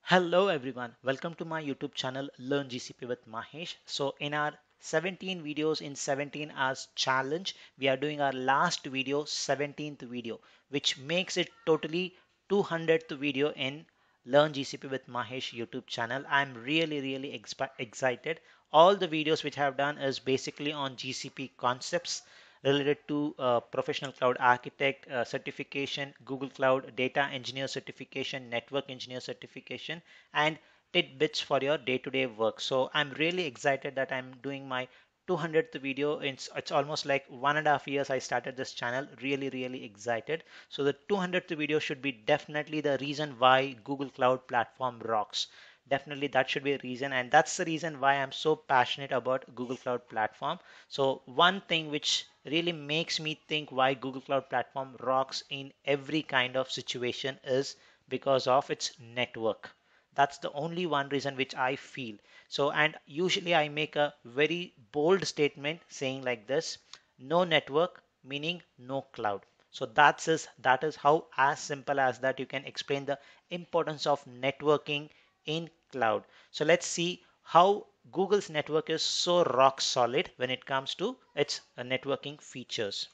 Hello everyone, welcome to my YouTube channel Learn GCP with Mahesh. So in our 17 videos in 17 hours challenge, we are doing our last video, 17th video, which makes it totally 200th video in Learn GCP with Mahesh YouTube channel. I'm really excited. All the videos which I have done is basically on GCP concepts related to professional cloud architect certification, Google Cloud data engineer certification, network engineer certification, and tidbits for your day-to-day work. So I'm really excited that I'm doing my 200th video. It's almost like 1.5 years I started this channel. Really excited. So the 200th video should be definitely the reason why Google Cloud Platform rocks. Definitely that should be a reason, and that's the reason why I'm so passionate about Google Cloud Platform. So one thing which really makes me think why Google Cloud Platform rocks in every kind of situation is because of its network. That's the only one reason which I feel. So, and usually I make a very bold statement saying like this: no network, meaning no cloud. So that is how as simple as that you can explain the importance of networking in cloud. So let's see how Google's network is so rock solid when it comes to its networking features.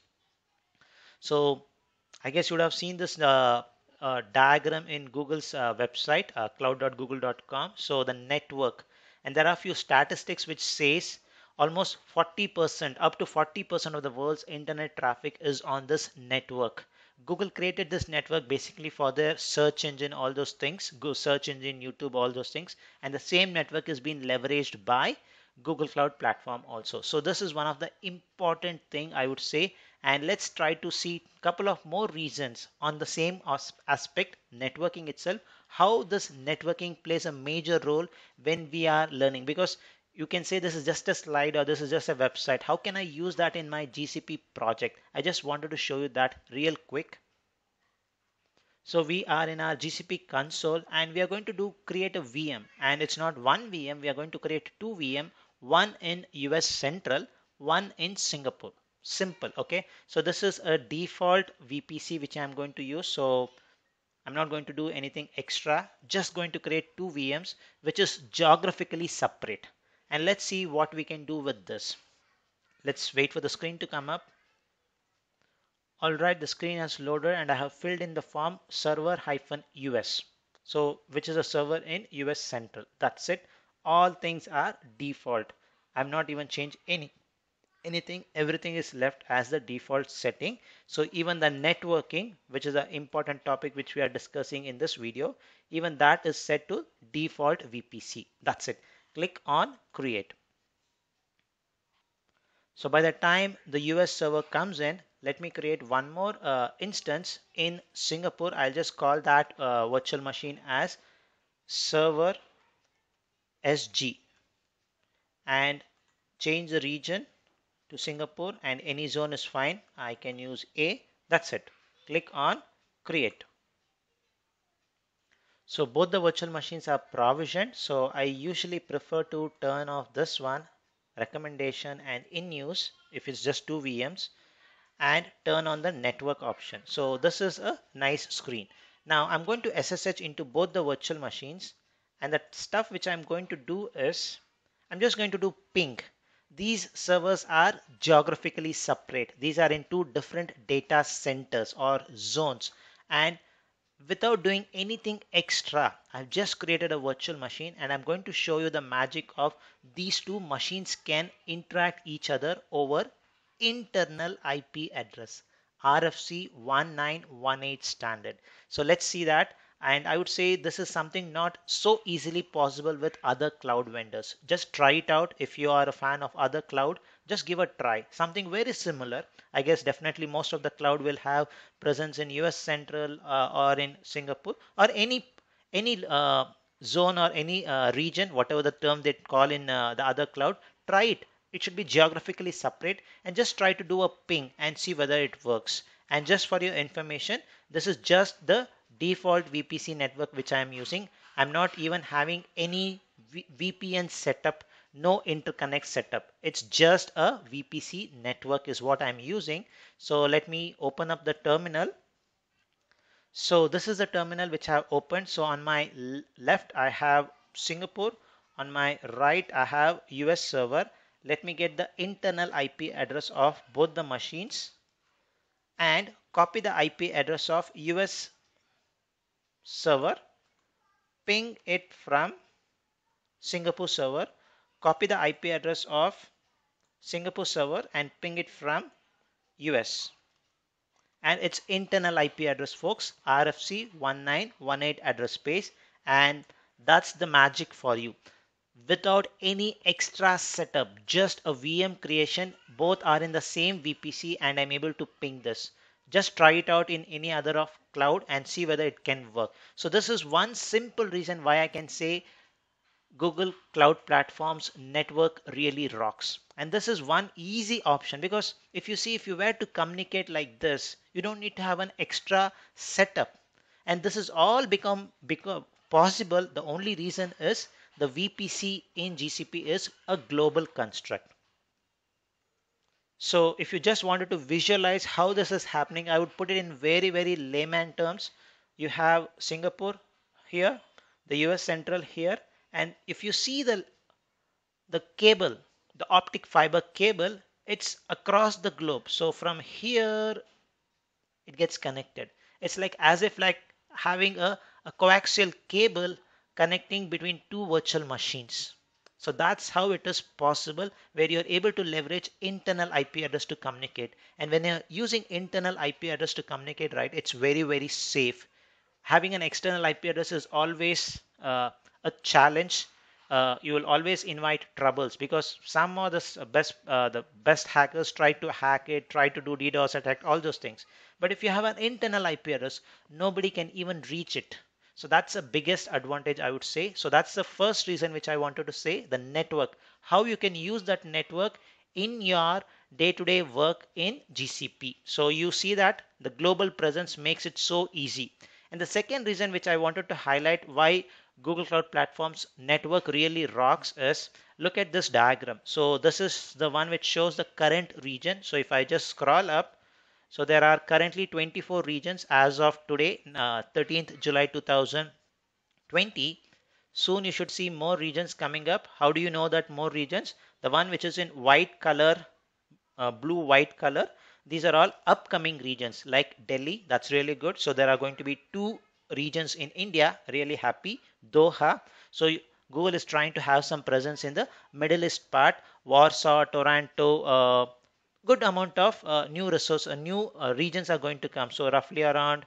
So I guess you would have seen this diagram in Google's website, cloud.google.com. So the network, and there are a few statistics which says almost 40%, up to 40% of the world's internet traffic is on this network. Google created this network basically for their search engine, all those things, go search engine, YouTube, all those things, and the same network is being leveraged by Google Cloud Platform also. So this is one of the important thing I would say, and let's try to see a couple of more reasons on the same aspect, networking itself, how this networking plays a major role when we are learning. Because you can say this is just a slide or this is just a website. How can I use that in my GCP project? I just wanted to show you that real quick. So we are in our GCP console and we are going to do create a VM, and it's not one VM, we are going to create two VM, one in US Central, one in Singapore. Simple, okay? So this is a default VPC which I'm going to use. So I'm not going to do anything extra, just going to create two VMs which is geographically separate. And let's see what we can do with this. Let's wait for the screen to come up. Alright, the screen has loaded and I have filled in the form server-us. So, which is a server in US Central. That's it. All things are default. I'm not even changed anything. Everything is left as the default setting. So even the networking, which is an important topic which we are discussing in this video, even that is set to default VPC. That's it. Click on create. So by the time the US server comes in, let me create one more instance in Singapore. I'll just call that virtual machine as server SG and change the region to Singapore, and any zone is fine. I can use A. That's it. Click on create. So both the virtual machines are provisioned. So I usually prefer to turn off this one, recommendation and in use if it's just two VMs, and turn on the network option. So this is a nice screen. Now I'm going to SSH into both the virtual machines, and the stuff which I'm going to do is I'm just going to do ping. These servers are geographically separate. These are in two different data centers or zones, and without doing anything extra, I've just created a virtual machine and I'm going to show you the magic of these two machines can interact each other over internal IP address, RFC 1918 standard. So let's see that. And I would say this is something not so easily possible with other cloud vendors. Just try it out. If you are a fan of other cloud, just give a try. Something very similar. I guess definitely most of the cloud will have presence in US Central or in Singapore or any zone or any region, whatever the term they call in the other cloud. Try it. It should be geographically separate, and just try to do a ping and see whether it works. And just for your information, this is just the default VPC network which I am using. I'm not even having any VPN setup, no interconnect setup. It's just a VPC network is what I'm using. So let me open up the terminal. So this is the terminal which I have opened. So on my left I have Singapore, on my right I have US server. Let me get the internal IP address of both the machines and copy the IP address of US server, ping it from Singapore server, copy the IP address of Singapore server and ping it from US. And its internal IP address, folks, RFC 1918 address space, and that's the magic for you. Without any extra setup, just a VM creation, both are in the same VPC and I'm able to ping this. Just try it out in any other of cloud and see whether it can work. So this is one simple reason why I can say Google Cloud Platform's network really rocks. And this is one easy option because if you see, if you were to communicate like this, you don't need to have an extra setup. And this is all become possible. The only reason is the VPC in GCP is a global construct. So if you just wanted to visualize how this is happening, I would put it in very, very layman terms. You have Singapore here, the US Central here, and if you see the cable, the optic fiber cable, it's across the globe. So from here, it gets connected. It's like as if like having a coaxial cable connecting between two virtual machines. So that's how it is possible where you're able to leverage internal IP address to communicate. And when you're using internal IP address to communicate, right, it's very, very safe. Having an external IP address is always a challenge. You will always invite troubles because some of the best hackers try to hack it, try to do DDoS attack, all those things. But if you have an internal IP address, nobody can even reach it. So that's the biggest advantage I would say. So that's the first reason which I wanted to say, the network, how you can use that network in your day-to-day work in GCP. So you see that the global presence makes it so easy. And the second reason which I wanted to highlight why Google Cloud Platform's network really rocks is look at this diagram. So this is the one which shows the current region. So if I just scroll up, so there are currently 24 regions as of today, 13th July 2020. Soon you should see more regions coming up. How do you know that more regions? The one which is in white color, blue white color, these are all upcoming regions like Delhi. That's really good. So there are going to be two regions in India. Really happy. Doha. So Google is trying to have some presence in the Middle East part. Warsaw, Toronto, good amount of new regions are going to come. So roughly around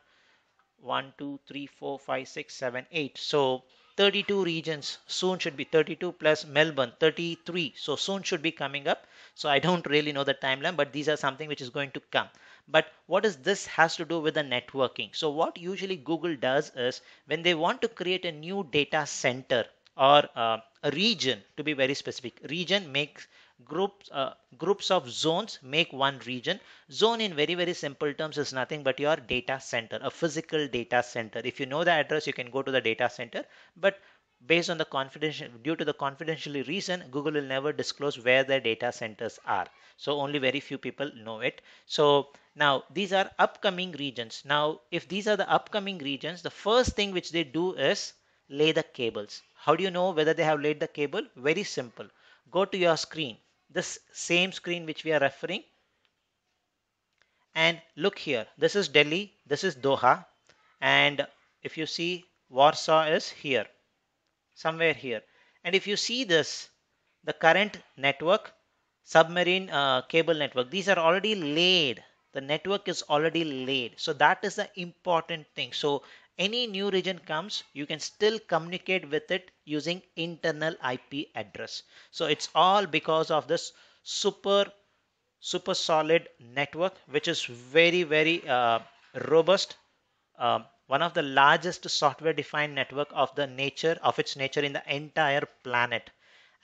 1, 2, 3, 4, 5, 6, 7, 8. So 32 regions soon should be 32 plus Melbourne 33. So soon should be coming up. So I don't really know the timeline, but these are something which is going to come. But what is this has to do with the networking? So what usually Google does is when they want to create a new data center or a region, to be very specific, region makes groups of zones make one region. Zone in very, very simple terms is nothing but your data center, a physical data center. If you know the address, you can go to the data center. But based on the confidential, due to the confidentiality reason, Google will never disclose where their data centers are. So only very few people know it. So now these are upcoming regions. Now, if these are the upcoming regions, the first thing which they do is lay the cables. How do you know whether they have laid the cable? Very simple. Go to your screen, this same screen which we are referring, and look here. This is Delhi, this is Doha, and if you see Warsaw is here, somewhere here. And if you see this, the current network, submarine cable network, these are already laid. The network is already laid. So that is the important thing. So any new region comes, you can still communicate with it using internal IP address. So it's all because of this super solid network, which is very, very robust, one of the largest software defined network of the nature of its nature in the entire planet.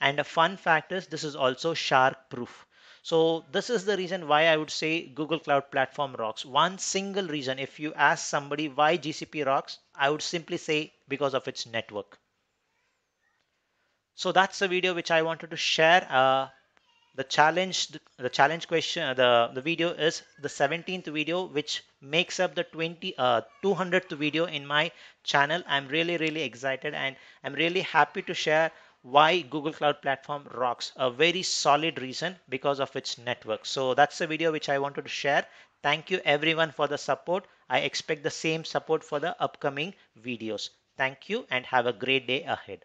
And a fun fact is this is also shark proof. So this is the reason why I would say Google Cloud Platform rocks. One single reason, if you ask somebody why GCP rocks, I would simply say because of its network. So that's the video which I wanted to share. The challenge question, the video is the 17th video, which makes up the 200th video in my channel. I'm really excited, and I'm really happy to share why Google Cloud Platform rocks. A very solid reason, because of its network. So that's the video which I wanted to share. Thank you everyone for the support. I expect the same support for the upcoming videos. Thank you and have a great day ahead.